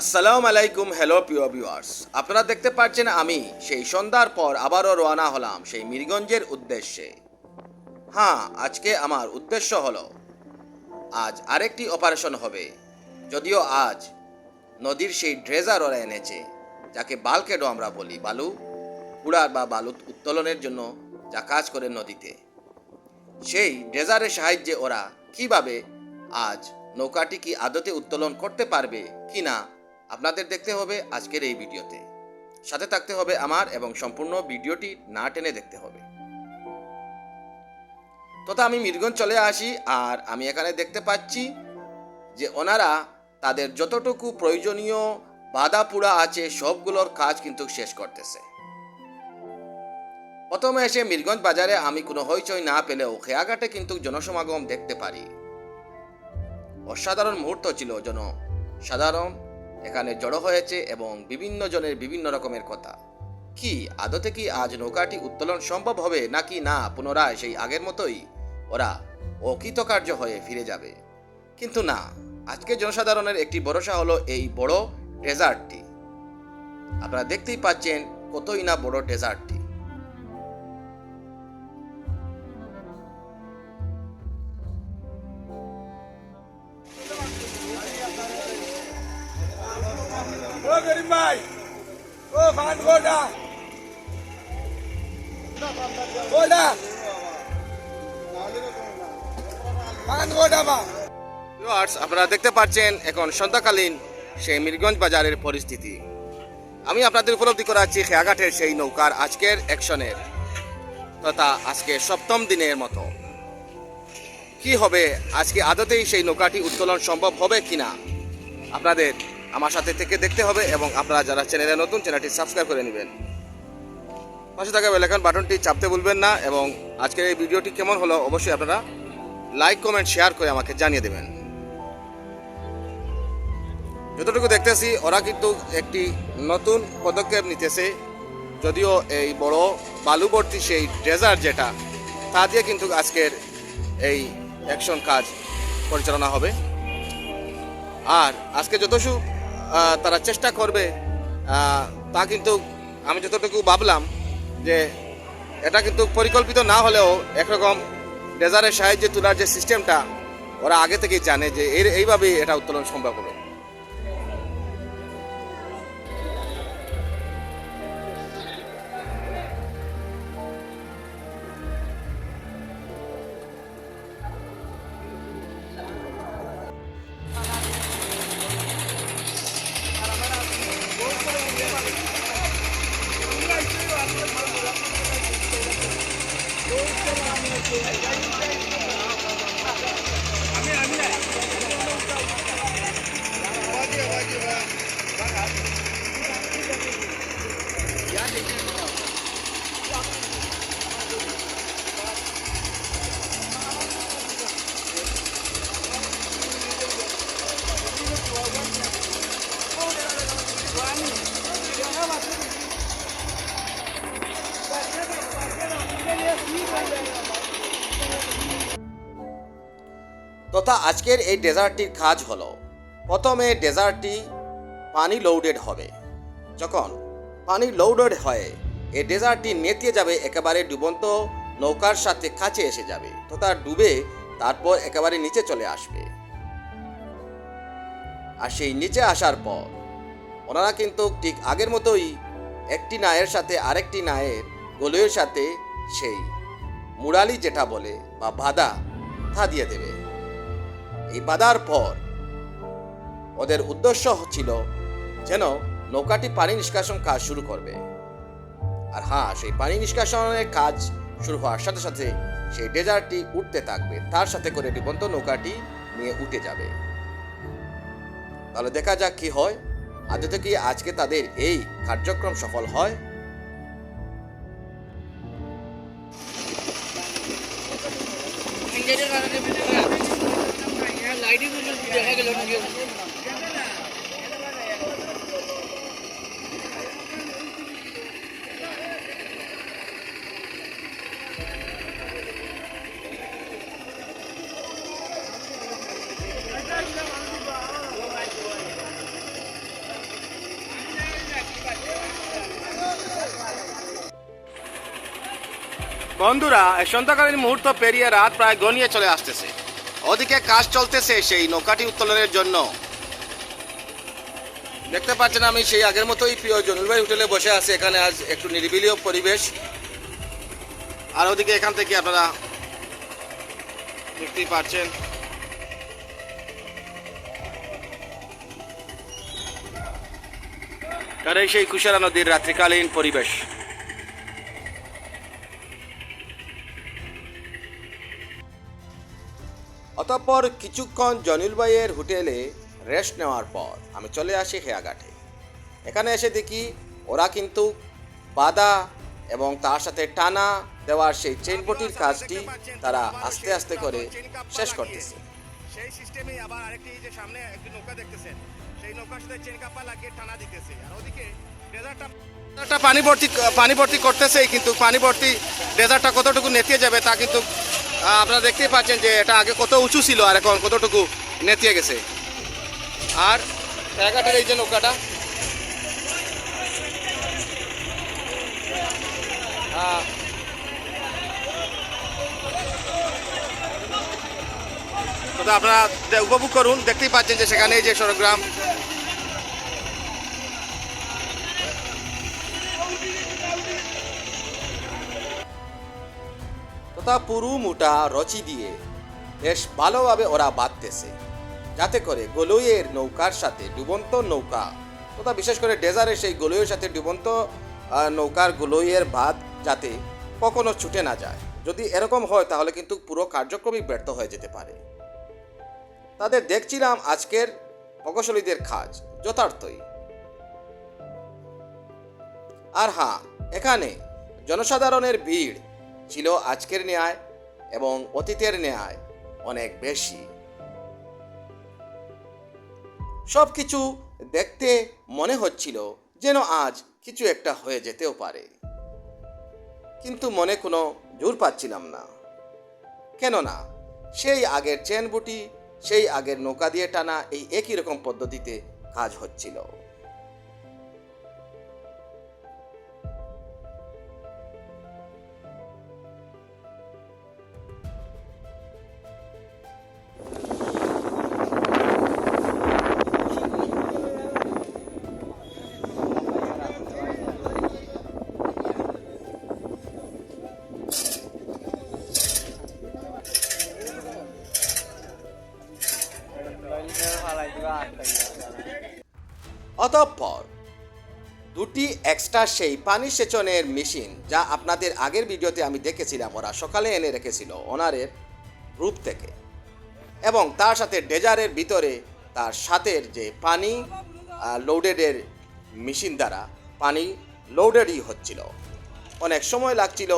আসসালামু আলাইকুম। হ্যালো প্রিয় ভিউয়ার্স, আপনারা দেখতে পাচ্ছেন আমি সেই সন্ধ্যার পর আবারও রওনা হলাম সেই মিরগঞ্জের উদ্দেশ্যে। হ্যাঁ, আজকে আমার উদ্দেশ্য হলো আজ আরেকটি অপারেশন হবে। যদিও আজ নদীর সেই ড্রেজার ওরা এনেছে, যাকে বালকেডো আমরা বলি, বালু কুড়ার বা বালু উত্তোলনের জন্য যা কাজ করে নদীতে। সেই ড্রেজারের সাহায্যে ওরা কিভাবে আজ নৌকাটি কি আদতে উত্তোলন করতে পারবে কি না আপনাদের দেখতে হবে আজকের এই ভিডিওতে। সাথে থাকতে হবে আমার এবং সম্পূর্ণ ভিডিওটি না টেনে দেখতে হবে। তথা আমি মিরগঞ্জ চলে আসি, আর আমি এখানে দেখতে পাচ্ছি যে ওনারা তাদের যতটুকু প্রয়োজনীয় বাধা পুরা আছে সবগুলোর কাজ কিন্তু শেষ করতেছে। প্রথমে এসে মিরগঞ্জ বাজারে আমি কোনো হইচই না পেলেও খেয়াঘাটে কিন্তু জনসমাগম দেখতে পারি। অসাধারণ মুহূর্ত ছিল, সাধারণ এখানে জড়ো হয়েছে এবং বিভিন্ন জনের বিভিন্ন রকমের কথা। কি আদতে কি আজ নৌকাটি উত্তোলন সম্ভব হবে নাকি না পুনরায় সেই আগের মতোই ওরা অকৃতকার্য হয়ে ফিরে যাবে? কিন্তু না, আজকে জনসাধারণের একটি ভরসা হলো এই বড় ডেজার্টটি। আপনারা দেখতেই পাচ্ছেন কতই না বড় ডেজার্টটি। ও গরিব ভাই, ও ফান গোডা গোডা ফান গোডা বা। আপনারা দেখতে পাচ্ছেন এখন সন্ধ্যাকালীন সেই মিরগঞ্জ বাজারের পরিস্থিতি। আমি আপনাদের উপলব্ধি করাচ্ছি খেয়াঘাটের সেই নৌকার আজকের অ্যাকশনের, তথা আজকে সপ্তম দিনের মতো কি হবে, আজকে আদতেই সেই নৌকাটি উত্তোলন সম্ভব হবে কিনা আপনাদের আমার সাথে থেকে দেখতে হবে। এবং আপনারা যারা চ্যানেলে নতুন, চ্যানেলটি সাবস্ক্রাইব করে নেবেন, পাশে থাকা বেল আইকন বাটনটি চাপতে ভুলবেন না। এবং আজকের এই ভিডিওটি কেমন হলো অবশ্যই আপনারা লাইক, কমেন্ট, শেয়ার করে আমাকে জানিয়ে দেবেন। যতটুকু দেখতেছি ওরা কিন্তু একটি নতুন পদক্ষেপ নিতেছে। যদিও এই বড় বালুবর্তী সেই ড্রেজার যেটা, তা দিয়ে কিন্তু আজকের এই অ্যাকশন কাজ পরিচালনা হবে। আর আজকে যতটুকু তারা চেষ্টা করবে, তা কিন্তু আমি যতটুকু ভাবলাম যে এটা কিন্তু পরিকল্পিত না হলেও একরকম ড্রেজারের সাহায্যে তোলার যে সিস্টেমটা ওরা আগে থেকেই জানে যে এইভাবেই এটা উত্তোলন সম্ভব হবে। তথা আজকের এই ডেজার্টটির কাজ হলো, প্রথমে ডেজার্টটি পানি লোডেড হবে। যখন পানি লোডেড হয় এই ডেজার্টটি নেতিয়ে যাবে, একেবারে ডুবন্ত নৌকার সাথে কাছে এসে যাবে, তথা ডুবে তারপর একেবারে নিচে চলে আসবে। আর সেই নিচে আসার পর ওনারা কিন্তু ঠিক আগের মতোই একটি নায়ের সাথে আরেকটি নায়ের গলুয়ের সাথে সেই মুরালি যেটা বলে বা বাধা, তা দিয়ে দেবে। এই বাধার পর ওদের উদ্দেশ্য ছিল যেন নৌকাটি পানি নিষ্কাশন কাজ শুরু করবে। আর হ্যাঁ, সেই পানি নিষ্কাশনের কাজ শুরু হওয়ার সাথে সাথে সেই ডেজার্টটি উঠতে থাকবে, তার সাথে করে ডুবন্ত নৌকাটি নিয়ে উঠে যাবে। তাহলে দেখা যাক কি হয়, আদতে কি আজকে তাদের এই কার্যক্রম সফল হয়। বন্ধুরা, এই সন্ধ্যাকালীন মুহূর্ত পেরিয়ে রাত প্রায় গনিয়ে চলে আসতেছে। ওদিকে কাজ চলতেছে সেই নৌকাটি উত্তোলনের জন্য। দেখতে পাচ্ছেন আমি সেই আগের মতোই প্রিয় জনুল ভাই হোটেলে বসে আছি। এখানে আজ একটু নিরিবিলিও পরিবেশ। আর ওদিকে এখান থেকে আপনারা দেখতেই পাচ্ছেন আর এই সেই কুশারা নদীর রাত্রিকালীন পরিবেশ। অতঃপর কিছুক্ষণ জনিল ভাইয়ের হোটেলে রেস্ট নেওয়ার পর আমি চলে আসি হেয়াঘাটে। এখানে এসে দেখি ওরা কিন্তু বাঁধা এবং তার সাথে টানা দেওয়ার সেই চেইনপটির কাজটি তারা আস্তে আস্তে করে শেষ করতেছে। সেই সিস্টেমে আবার আরেকটি যে সামনে একটি নৌকা দেখতেছেন, সেই নৌকার সাথে চেন কাপা লাগিয়ে টানা দিতেছে। আর ওদিকে ডেজার্টটা পানি ভর্তি করতেছে, কিন্তু পানি ভর্তি ডেজার্টটা কতটুকু নেতিয়ে যাবে তা কিন্তু আপনারা দেখতেই পাচ্ছেন যে এটা আগে কত উঁচু ছিল আর এখন কতটুকু নেতিয়ে গেছে। আর জায়গাটার এই যে নৌকাটা তো আপনারা উপভোগ করুন। দেখতেই পাচ্ছেন যে সেখানে যে সরগ্রাম তথা পুরু মোটা রচি দিয়ে বেশ ভালোভাবে ওরা বাঁধতেছে, যাতে করে গলুইয়ের নৌকার সাথে ডুবন্ত নৌকা তথা বিশেষ করে ডেজারের সেই গলুইয়ের সাথে ডুবন্ত নৌকার গলুইয়ের বাঁধ যাতে কখনো ছুটে না যায়। যদি এরকম হয় তাহলে কিন্তু পুরো কার্যক্রমই ব্যর্থ হয়ে যেতে পারে। তাদের দেখছিলাম আজকের প্রকৌশলীদের কাজ যথার্থই। আর হ্যাঁ, এখানে জনসাধারণের ভিড় ছিল আজকের ন্যায় এবং অতীতের ন্যায় অনেক বেশি। সব কিছু দেখতে মনে হচ্ছিল যেন আজ কিছু একটা হয়ে যেতেও পারে, কিন্তু মনে কোনো জোর পাচ্ছিলাম না। কেননা সেই আগের চেন বুটি, সেই আগের নৌকা দিয়ে টানা এই একই রকম পদ্ধতিতে কাজ হচ্ছিল। অতঃপর দুটি এক্সট্রা সেই পানি সেচনের মেশিন, যা আপনাদের আগের ভিডিওতে আমি দেখেছিলাম, ওরা সকালে এনে রেখেছিল ওনারের রূপ থেকে, এবং তার সাথে ডেজারের ভিতরে তার সাথের যে পানি লোডেডের মেশিন দ্বারা পানি লোডেডই হচ্ছিল। অনেক সময় লাগছিল।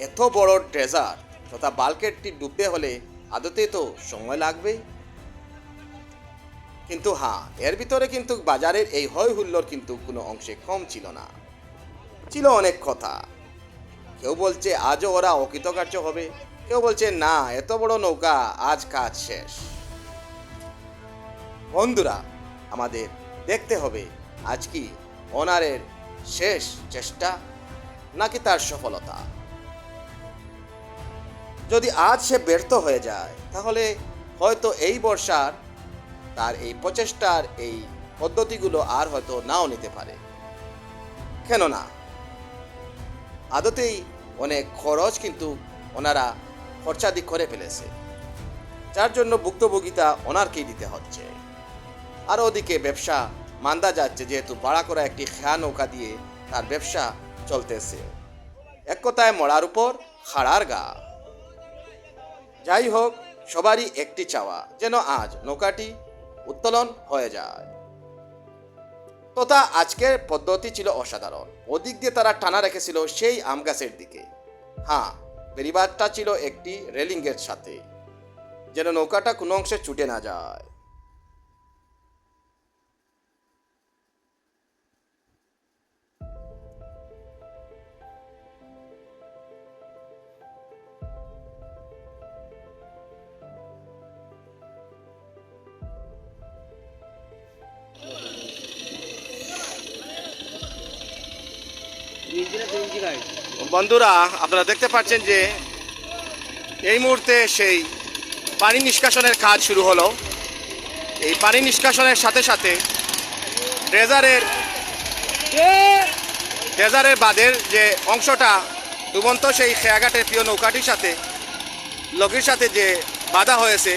এত বড় ড্রেজার তথা বাল্কেটটি ডুবতে হলে আদতে তো সময় লাগবেই। কিন্তু হ্যাঁ, এর ভিতরে কিন্তু বাজারের এই হয় হুল্লোর কিন্তু কোনো অংশে কম ছিল না, ছিল অনেক কথা। কেউ বলছে আজও ওরা অকৃতকার্য হবে, কেউ বলছে না এত বড় নৌকা আজ কাজ শেষ। বন্ধুরা, আমাদের দেখতে হবে আজ কি ওনারের শেষ চেষ্টা নাকি তার সফলতা। যদি আজ সে ব্যর্থ হয়ে যায় তাহলে হয়তো এই বর্ষার তার এই প্রচেষ্টার এই পদ্ধতিগুলো আর হয়তো নাও নিতে পারে। কেননা আদতেই অনেক খরচ কিন্তু ওনারা খরচাদি করে ফেলেছে, যার জন্য ভুক্তভোগিতা ওনারকেই দিতে হচ্ছে। আর ওদিকে ব্যবসা মান্দা যাচ্ছে, যেহেতু ভাড়া করা একটি খেয়া নৌকা দিয়ে তার ব্যবসা চলতেছে। এক কথায় মরার উপর খাড়ার গা। যাই হোক, সবারই একটি চাওয়া যেন আজ নৌকাটি উত্তোলন হয়ে যায়। তথা আজকের পদ্ধতি ছিল অসাধারণ। ওদিক দিয়ে তারা টানা রেখেছিল সেই আম গাছের দিকে। হ্যাঁ, বেরিবাদটা ছিল একটি রেলিংয়ের সাথে, যেন নৌকাটা কোনো অংশে ছুটে না যায়। Benji भाई বন্ধুরা, আপনারা দেখতে পাচ্ছেন যে এই মুহূর্তে সেই পানি নিষ্কাশনের কাজ শুরু হলো। এই পানি নিষ্কাশনের সাথে সাথে ড্রেজারের বাঁধের যে অংশটা ডুবন্ত সেই খেয়াঘাটের প্রিয় নৌকাটির সাথে লগির সাথে যে বাধা হয়েছে,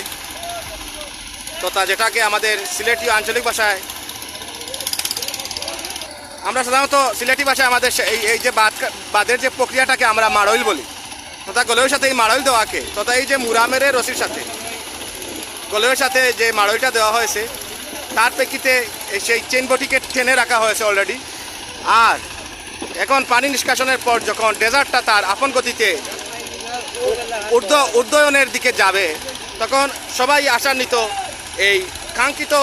তথা যেটাকে আমাদের সিলেটি আঞ্চলিক ভাষায়, আমরা সাধারণত সিলেটি ভাষায় আমাদের এই যে বাঁধের যে প্রক্রিয়াটাকে আমরা মাড়ইল বলি, তথা গলের সাথে এই মাড়ইল দেওয়াকে, তথা এই যে মুরামের রশির সাথে গলের সাথে যে মাড়ইলটা দেওয়া হয়েছে, তার প্রেক্ষিতে সেই চেইন বটিকে টেনে রাখা হয়েছে অলরেডি। আর এখন পানি নিষ্কাশনের পর যখন ডেজার্টটা তার আপন গতিতে উদ্যয়নের দিকে যাবে, তখন সবাই আশান্বিত এই কাঙ্ক্ষিত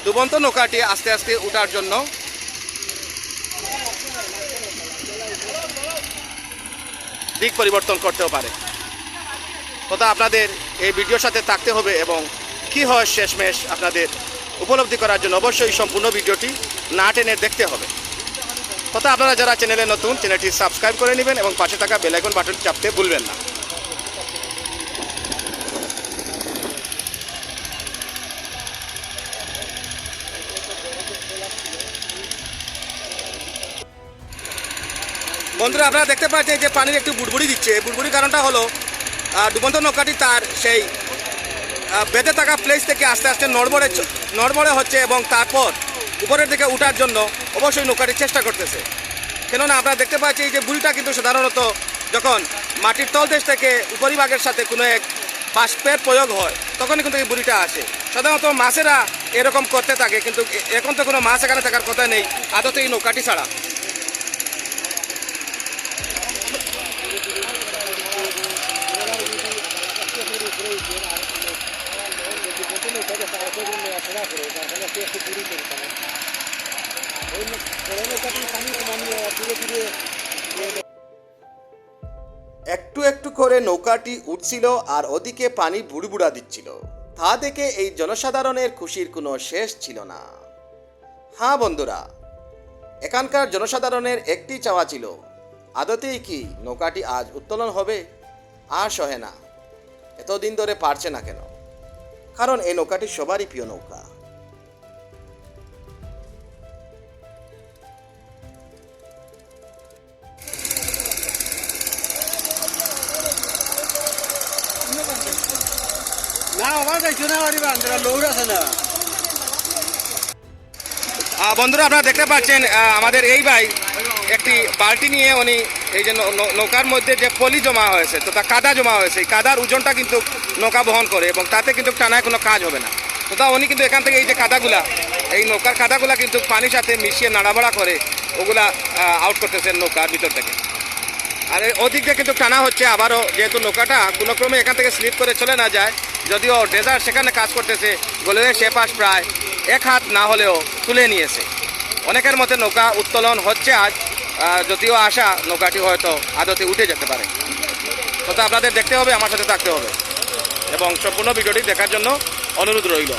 ডুবন্ত নৌকাটি আস্তে আস্তে উঠার জন্য দিক পরিবর্তন করতেও পারে। তথা আপনাদের এই ভিডিওর সাথে থাকতে হবে এবং কি হয় শেষমেশ আপনাদের উপলব্ধি করার জন্য অবশ্যই সম্পূর্ণ ভিডিওটি না টেনে দেখতে হবে। তথা আপনারা যারা চ্যানেলে নতুন, চ্যানেলটি সাবস্ক্রাইব করে নেবেন এবং পাশে থাকা বেল আইকন বাটন চাপতে ভুলবেন না। বন্ধুরা, আপনারা দেখতে পাচ্ছেন যে পানির একটু বুড়বুড়ি দিচ্ছে। বুড়বুড়ির কারণটা হলো ডুবন্ত নৌকাটি তার সেই বেঁধে থাকা প্লেস থেকে আস্তে আস্তে নড়বড়ে হচ্ছে এবং তারপর উপরের দিকে উঠার জন্য অবশ্যই নৌকাটি চেষ্টা করতেছে। কেননা আপনারা দেখতে পাচ্ছি যে বুড়িটা কিন্তু সাধারণত যখন মাটির তলদেশ থেকে উপরিভাগের সাথে কোনো এক বাষ্পের প্রয়োগ হয়, তখনই কিন্তু এই বুড়িটা আসে। সাধারণত মাছেরা এরকম করতে থাকে, কিন্তু এখন তো কোনো মাছ এখানে থাকার কথা নেই আদতে এই নৌকাটি ছাড়া। একটু একটু করে নৌকাটি উঠছিল আর ওদিকে পানি বুড়বুড়া দিচ্ছিল। তা দেখে এই জনসাধারণের খুশির কোনো শেষ ছিল না। হ্যাঁ বন্ধুরা, এখানকার জনসাধারণের একটি চাওয়া ছিল, আদতেই কি নৌকাটি আজ উত্তোলন হবে? আর সহে না, এতদিন ধরে পারছে না কেন? কারণ এই নৌকাটি সবারই প্রিয় নৌকা। বন্ধুরা, আপনারা দেখতে পাচ্ছেন আমাদের এই ভাই একটি বালতি নিয়ে উনি এই যে নৌকার মধ্যে যে পলি জমা হয়েছে, তো তা কাদা জমা হয়েছে, এই কাদার ওজনটা কিন্তু নৌকা বহন করে এবং তাতে কিন্তু টানায় কোনো কাজ হবে না। তো তা উনি কিন্তু এখান থেকে এই যে কাদাগুলা, এই নৌকার কাদাগুলা কিন্তু পানির সাথে মিশিয়ে নাড়াবাড়া করে ওগুলা আউট করতেছেন নৌকার ভিতর থেকে। আর ওদিক দিয়ে কিন্তু টানা হচ্ছে আবারও, যেহেতু নৌকাটা কোনো ক্রমে এখান থেকে স্লিপ করে চলে না যায়। যদিও ড্রেজার সেখানে কাজ করতেছে, গলের সে পাশ প্রায় 1 হাত না হলেও তুলে নিয়েছে। অনেকের মতে নৌকা উত্তোলন হচ্ছে আজ, যদিও আশা নৌকাটি হয়তো আদতে উঠে যেতে পারে। তথা আপনাদের দেখতে হবে, আমার সাথে থাকতে হবে এবং সম্পূর্ণ ভিডিওটি দেখার জন্য অনুরোধ রইল।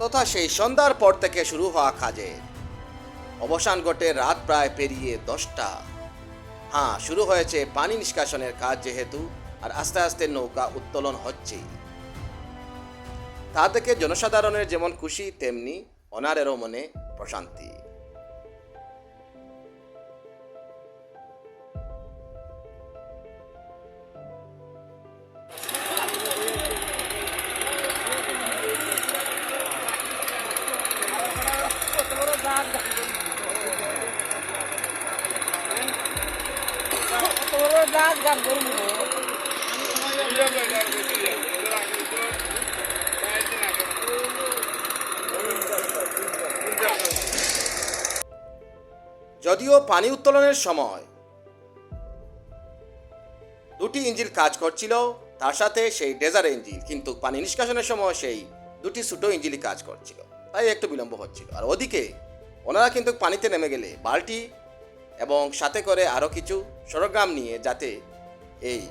তথা সেই সন্ধ্যার পর থেকে শুরু হওয়া কাজের অবসান ঘটে রাত প্রায় পেরিয়ে 10টা। হ্যাঁ, শুরু হয়েছে পানি নিষ্কাশনের কাজ যেহেতু, আর আস্তে আস্তে নৌকা উত্তোলন হচ্ছে। তা থেকে জনসাধারণের যেমন খুশি, তেমনি অনারেরও মনে প্রশান্তি। যদিও পানি উত্তোলনের সময় 2টি ইঞ্জিন কাজ করছিল, তার সাথে সেই ড্রেজার ইঞ্জিন, কিন্তু পানি নিষ্কাশনের সময় সেই 2টি ছোট ইঞ্জিনই কাজ করছিল, তাই একটু বিলম্ব হচ্ছিল। আর ওদিকে ওনারা কিন্তু পানিতে নেমে গেলে বালতি এবং সাথে করে আরও কিছু সরঞ্জাম নিয়ে যাতে এই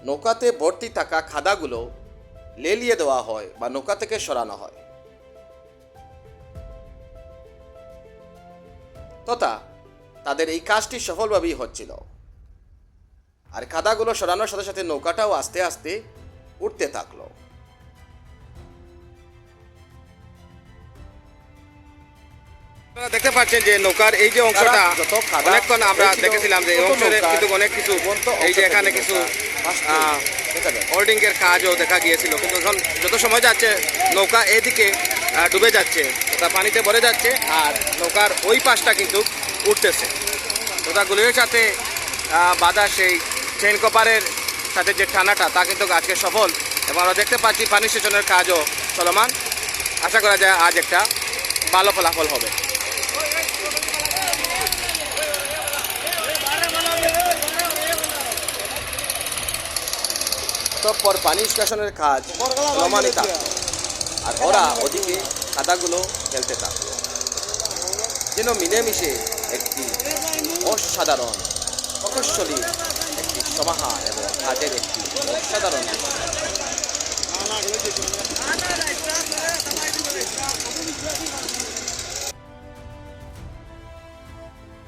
নৌকাতে ভর্তি থাকা খাদাগুলো লেলিয়ে দেওয়া হয় বা নৌকা থেকে সরানো হয়। তথা তাদের এই কাজটি সফলভাবেই হচ্ছিল। আর খাদাগুলো সরানোর সাথে সাথে নৌকাটাও আস্তে আস্তে উঠতে থাকলো। আপনারা দেখতে পাচ্ছেন যে নৌকার এই যে অংশটা যত খাদা অনেকক্ষণ আমরা হয়েছিল, দেখেছিলাম যে এই তত অংশে নৌকার কিন্তু অনেক কিছু জীবন্ত এই যে অংশ এখানে থেকে কিছু ভাসতে দেখা যায়। হোল্ডিং এর কাজও দেখা গিয়েছিল, কিন্তু এখন যত সময় যাচ্ছে নৌকা এদিকে ডুবে যাচ্ছে, ওটা পানিতে ভরে যাচ্ছে আর নৌকার ওই পাশটা কিন্তু উঠতেছে। নৌকাগুলির সাথে বাঁধা সেই চেইন কপারের সাথে যে টানাটা তা কিন্তু আজকে সফল এবং আমরা দেখতে পাচ্ছি পানি সেচনের কাজও চলমান। আশা করা যায় আজ একটা ভালো ফলাফল হবে। তারপর পানি নিষ্কাশনের কাজ চলমানই থাকলো আর ওরা ওদিকে খাদাগুলো ফেলতে থাকলো, যেন মিলেমিশে একটি অসাধারণ প্রকৌশলী একটি সমাহার এবং কাজের একটি অসাধারণ দৃশ্য।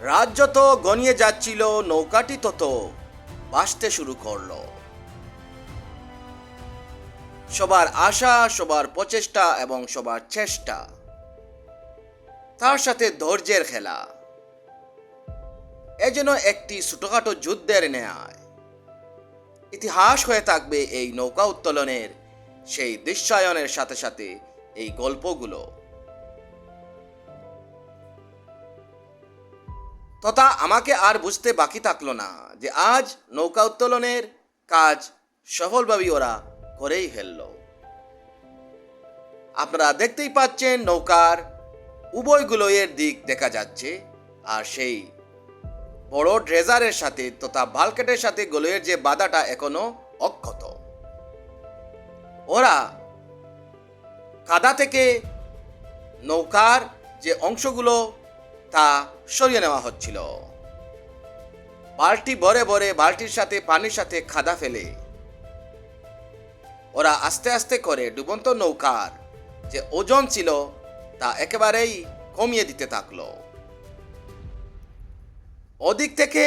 রাত যত গনিয়ে যাচ্ছিল নৌকাটি তত ভাসতে শুরু করলো। সবার আশা, সবার প্রচেষ্টা এবং সবার চেষ্টা, তার সাথে ধৈর্যের খেলা, এ যেন একটি ছোটখাটো যুদ্ধের ন্যায়। ইতিহাস হয়ে থাকবে এই নৌকা উত্তোলনের সেই দৃশ্যায়নের সাথে সাথে এই গল্পগুলো। তথা আমাকে আর বুঝতে বাকি থাকলো না যে আজ নৌকা উত্তোলনের কাজ সফলভাবে ওরা করেই ফেলল। আপনারা দেখতেই পাচ্ছেন নৌকার উভয়গুলো এর দিক দেখা যাচ্ছে আর সেই বড় ড্রেজারের সাথে তথা বালকেটের সাথে গোলয়ের যে বাধাটা এখনো অক্ষত। ওরা কাদা থেকে নৌকার যে অংশগুলো তা সরিয়ে নেওয়া হচ্ছিল। বালতি ভরে ভরে বালতির সাথে পানির সাথে খাদা ফেলে ওরা আস্তে আস্তে করে ডুবন্ত নৌকার যে ওজন ছিল তা একেবারেই কমিয়ে দিতে থাকলো। ওদিক থেকে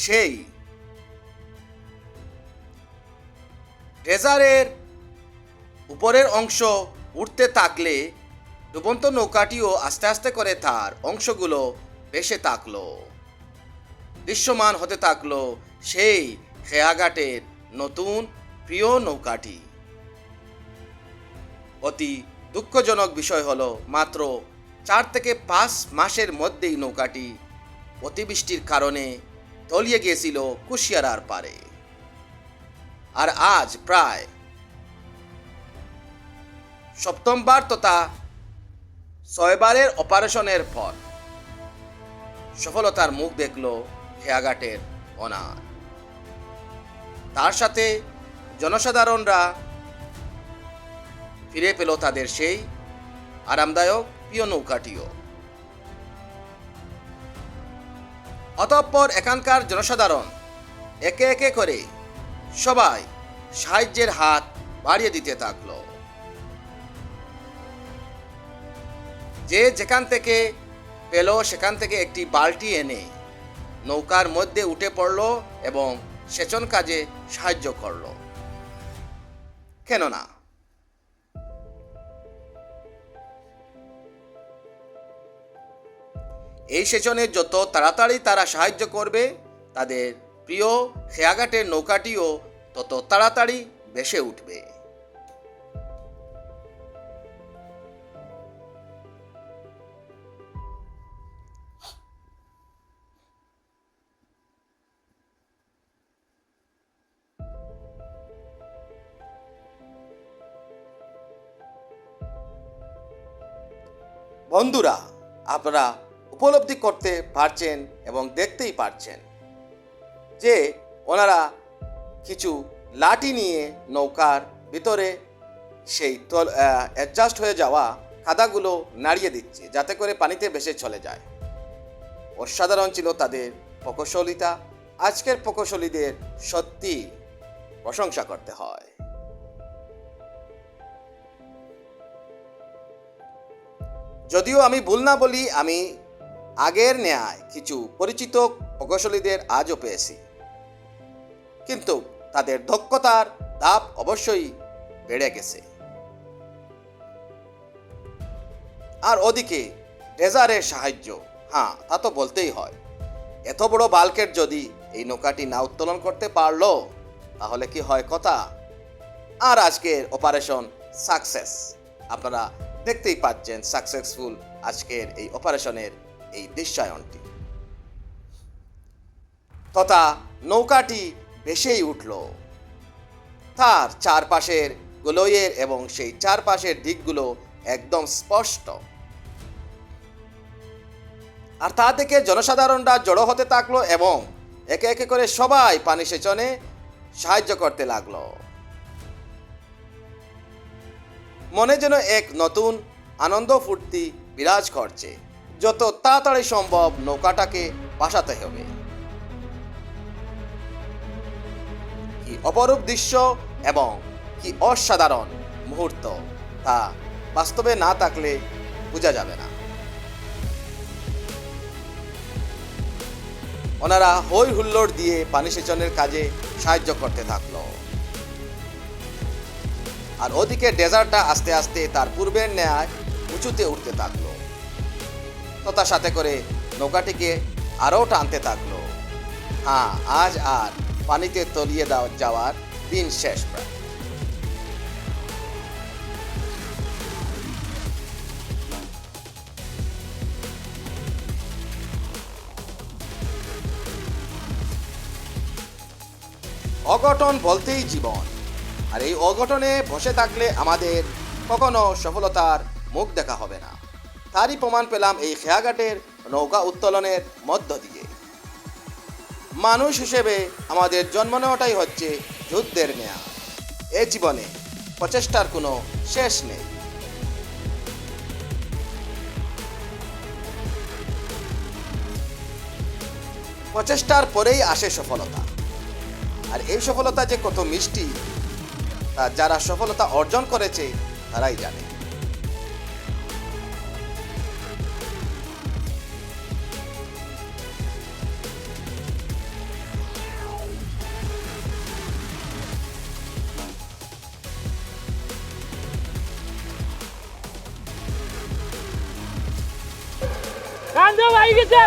সেই ড্রেজারের উপরের অংশ উঠতে থাকলে ডুবন্ত নৌকাটিও আস্তে আস্তে করে তার অংশগুলো ভেসে থাকলো। দৃশ্যমান হতে থাকলো সেই খেয়াঘাটের নতুন প্রিয় নৌকাটি। অতি দুঃখজনক বিষয় হলো মাত্র 4 থেকে 5 মাসের মধ্যেই নৌকাটি অতিবৃষ্টির কারণে তলিয়ে গিয়েছিল কুশিয়ারার পারে। আর আজ প্রায় সপ্তমবার তথা 6 বারের অপারেশনের পর সফলতার মুখ দেখল খেয়াঘাটের ওনার। তার সাথে জনসাধারণরা ফিরে পেল তাদের সেই আরামদায়ক প্রিয় নৌকাটিও। অতঃপর এখানকার জনসাধারণ একে একে করে সবাই সাহায্যের হাত বাড়িয়ে দিতে থাকলো। যে যেখান থেকে পেল সেখান থেকে একটি বালতি এনে নৌকার মধ্যে উঠে পড়ল এবং সেচন কাজে সাহায্য করল। কেননা এই সেচনে যত তাড়াতাড়ি তারা সাহায্য করবে তাদের প্রিয় খেয়াঘাটের নৌকাটিও তত তাড়াতাড়ি ভেসে উঠবে। বন্ধুরা, আপনারা উপলব্ধি করতে পারছেন এবং দেখতেই পারছেন যে ওনারা কিছু লাঠি নিয়ে নৌকার ভিতরে সেই অ্যাডজাস্ট হয়ে যাওয়া কাদাগুলো নাড়িয়ে দিচ্ছে যাতে করে পানিতে ভেসে চলে যায়। অসাধারণ ছিল তাদের প্রকৌশলিতা। আজকের প্রকৌশলীদের সত্যি প্রশংসা করতে হয়। যদিও আমি ভুল না বলি, আমি আগের ন্যায় কিছু পরিচিত প্রকৌশলীদের আজও পেয়েছি, কিন্তু তাদের দক্ষতার ধাপ অবশ্যই বেড়ে গেছে। আর ওদিকে ড্রেজারের সাহায্য, হ্যাঁ তা তো বলতেই হয়। এত বড় বাল্কের যদি এই নৌকাটি না উত্তোলন করতে পারলো তাহলে কি হয় কথা। আর আজকের অপারেশন সাকসেস, আপনারা দেখতেই পাচ্ছেন সাকসেসফুল আজকের এই অপারেশনের এই দৃশ্যায়নটি। তথা নৌকাটি ভেসেই উঠল। তার চারপাশের গোলইয়ের এবং সেই চারপাশের দিকগুলো একদম স্পষ্ট। আর তা থেকে জনসাধারণরা জড়ো হতে থাকলো এবং একে একে করে সবাই পানি সেচনে সাহায্য করতে লাগলো। মনে যেন এক নতুন আনন্দ ফুর্তি বিরাজ করছে। যত তাড়াতাড়ি সম্ভব নৌকাটাকে বাসাতে হবে। কি অপরূপ দৃশ্য এবং কি অসাধারণ মুহূর্ত, তা বাস্তবে না থাকলে বোঝা যাবে না। ওনারা হই হুল্লোড় দিয়ে পানি সেচনের কাজে সাহায্য করতে থাকলো। আর ওদিকে ডেজার্টটা আস্তে আস্তে তার পূর্বের ন্যায় উঁচুতে উঠতে থাকলো, তথা সাথে করে নৌকাটিকে আরও টানতে থাকলো। হ্যাঁ, আজ আর পানিতে তলিয়ে যাওয়ার দিন শেষ প্রায়। অঘটন বলতেই জীবন, আর এই অঘটনে বসে থাকলে আমাদের কখনো সফলতার মুখ দেখা হবে না। তারই প্রমাণ পেলাম এই খেয়াঘাটের নৌকা উত্তোলনের মধ্য দিয়ে। মানুষ হিসেবে আমাদের জন্ম নেওয়াটাই হচ্ছে যুদ্ধের মেয়াদ। এ জীবনে প্রচেষ্টার কোনো শেষ নেই। প্রচেষ্টার পরেই আসে সফলতা। আর এই সফলতা যে কত মিষ্টি তা যারা সফলতা অর্জন করেছে তারাই জানে। কান্দো ভাই গেছে।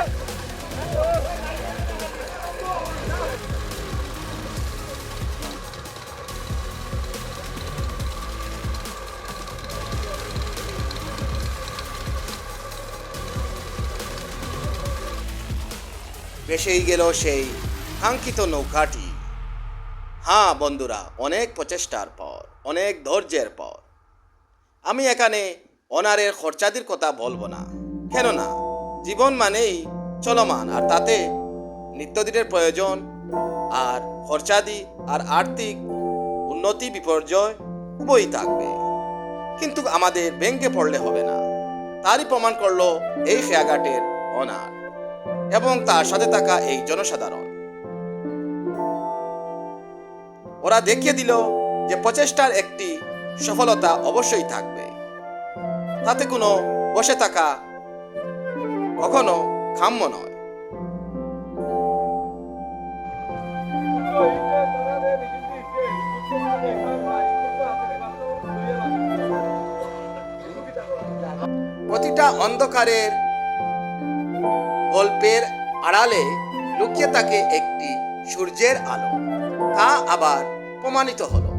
ভেসেই গেল সেই কাঙ্ক্ষিত নৌকাটি। হ্যাঁ বন্ধুরা, অনেক প্রচেষ্টার পর, অনেক ধৈর্যের পর আমি এখানে ওনারের খরচাদির কথা বলবো না, কেননা জীবন মানেই চলমান, আর তাতে নিত্যদিনের প্রয়োজন আর খরচাদি আর আর্থিক উন্নতি বিপর্যয় উভয়ই থাকবে। কিন্তু আমাদের ভেঙে পড়লে হবে না। তারই প্রমাণ করলো এই খেয়াঘাটের ওনার এবং তার সাথে থাকা এই জনসাধারণ। ওরা দেখিয়ে দিল যে প্রচেষ্টার একটি সফলতা অবশ্যই থাকবে। তাতে কোনো বসে থাকা কখনো কাম্য নয়। প্রতিটা অন্ধকারের গল্পের আড়ালে লুকিয়ে থাকে একটি সূর্যের আলো, তা আবার প্রমাণিত হলো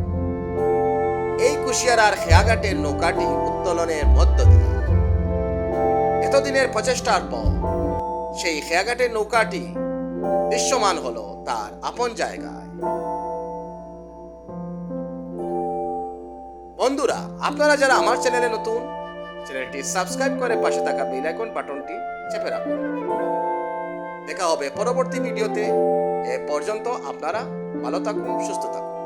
এই কুশিয়ারার খেয়াঘাটের নৌকাটি উত্তোলনের মধ্য দিয়ে। এতদিনের প্রচেষ্টার পর সেই খেয়াঘাটের নৌকাটি দৃশ্যমান হলো তার আপন জায়গায়। বন্ধুরা, আপনারা যারা আমার চ্যানেলে নতুন, চ্যানেলটি সাবস্ক্রাইব করে পাশে থাকা বেল আইকন বাটনটি চেপে রাখুন। দেখা হবে পরবর্তী ভিডিওতে। এ পর্যন্ত আপনারা ভালো থাকুন, সুস্থ থাকুন।